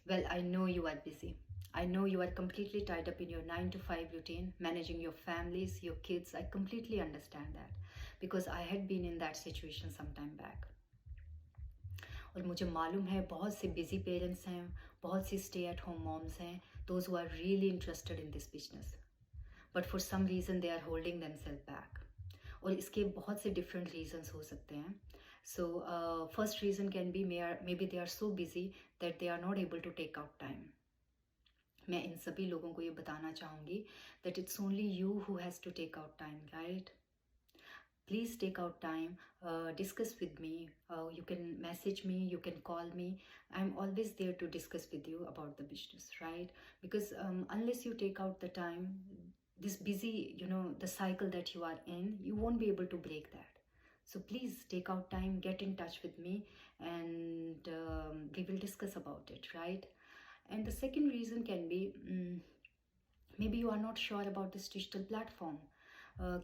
Well, I know you are busy. I know you are completely tied up in your 9 to 5 routine, managing your families, your kids. I completely understand that because I had been in that situation some time back. और मुझे मालूम है बहुत से busy parents हैं, बहुत सी stay at home moms हैं, those who are really interested in this business, but for some reason they are holding themself back. और इसके बहुत से डिफरेंट रीजंस हो सकते हैं। So first reason can be maybe they are so busy that they are not able to take out time. मैं इन सभी लोगों को ये बताना चाहूँगी that it's only you who has to take out time, right? Please take out time, discuss with me. You can message me, you can call me. I'm always there to discuss with you about the business, right? Because unless you take out the time, this busy, the cycle that you are in, you won't be able to break that. So please take out time, get in touch with me, and we will discuss about it, right? And the second reason can be maybe you are not sure about this digital platform.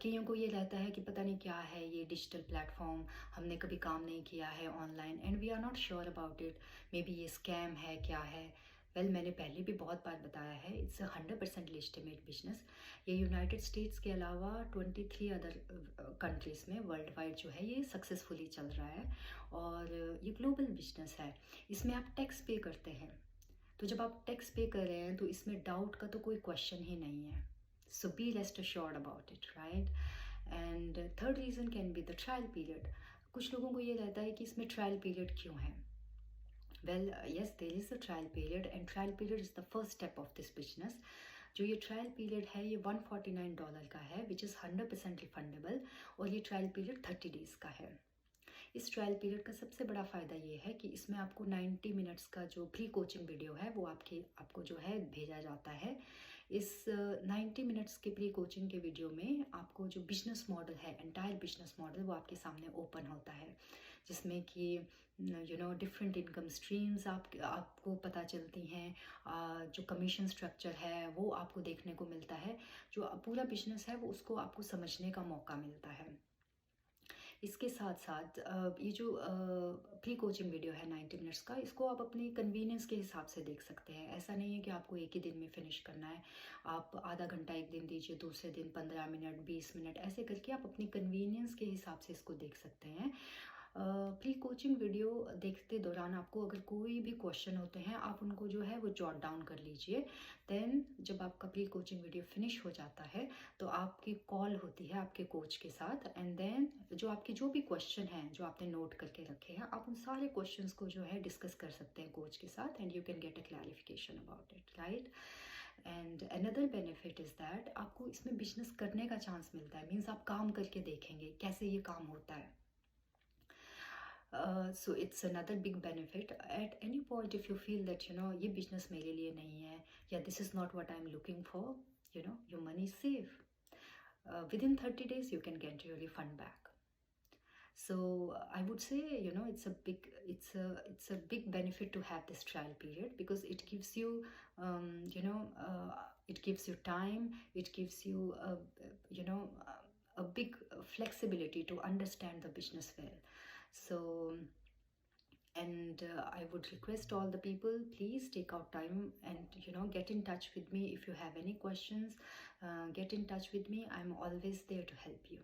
कईयों को ये रहता है कि पता नहीं क्या है ये डिजिटल प्लेटफॉर्म, हमने कभी काम नहीं किया है online and we are not sure about it, maybe ये स्कैम है, क्या है। वेल मैंने पहले भी बहुत बार बताया है, इट्स 100% लेजिटिमेट बिजनेस। ये यूनाइटेड स्टेट्स के अलावा 23 अदर कंट्रीज़ में वर्ल्ड वाइड जो है ये सक्सेसफुली चल रहा है और ये ग्लोबल बिजनेस है। इसमें आप टैक्स पे करते हैं, तो जब आप टैक्स पे कर रहे हैं तो इसमें डाउट का तो कोई क्वेश्चन ही नहीं है। So be rest assured about it, right? And third reason can be the trial period. कुछ लोगों को ये रहता है कि इसमें ट्रायल पीरियड क्यों है? Well, yes, there is a trial period and trial period is the first step of this business. जो ये ट्रायल पीरियड है ये $149 का है, which is 100% रिफंडेबल, और ये ट्रायल पीरियड 30 डेज़ का है। इस ट्रायल पीरियड का सबसे बड़ा फ़ायदा ये है कि इसमें आपको 90 मिनट्स का जो प्री कोचिंग वीडियो है वो आपको जो है भेजा जाता है। इस 90 मिनट्स के प्री कोचिंग के वीडियो में आपको जो बिजनेस मॉडल है, एंटायर बिजनेस मॉडल, वो आपके सामने ओपन होता है, जिसमें कि डिफरेंट इनकम स्ट्रीम्स आपको पता चलती हैं, जो कमीशन स्ट्रक्चर है वो आपको देखने को मिलता है, जो पूरा बिजनेस है वो उसको आपको समझने का मौका मिलता है। इसके साथ साथ ये जो प्री कोचिंग वीडियो है 90 मिनट्स का, इसको आप अपनी कन्वीनियंस के हिसाब से देख सकते हैं। ऐसा नहीं है कि आपको एक ही दिन में फिनिश करना है। आप आधा घंटा एक दिन दीजिए, दूसरे दिन 15 मिनट, 20 मिनट, ऐसे करके आप अपनी कन्वीनियंस के हिसाब से इसको देख सकते हैं। प्री कोचिंग वीडियो देखते दौरान आपको अगर कोई भी क्वेश्चन होते हैं, आप उनको जो है वो जॉट डाउन कर लीजिए। देन जब आपका प्री कोचिंग वीडियो फिनिश हो जाता है तो आपकी कॉल होती है आपके कोच के साथ, एंड देन जो आपके जो भी क्वेश्चन हैं जो आपने नोट करके रखे हैं, आप उन सारे क्वेश्चंस को जो है डिस्कस कर सकते हैं कोच के साथ, and you can get a clarification about it, right? And another benefit is that आपको इसमें बिजनेस करने का चांस मिलता है। मीन्स आप काम करके देखेंगे कैसे ये काम होता है। So it's another big benefit. At any point if you feel that ये business मेरे लिए नहीं है, या this is not what I'm looking for, your money is safe. Within 30 days you can get your refund back. So I would say it's a big benefit to have this trial period, because it gives you it gives you time, it gives you a big flexibility to understand the business well. So, and I would request all the people, please take out time and get in touch with me if you have any questions. Get in touch with me, I'm always there to help you.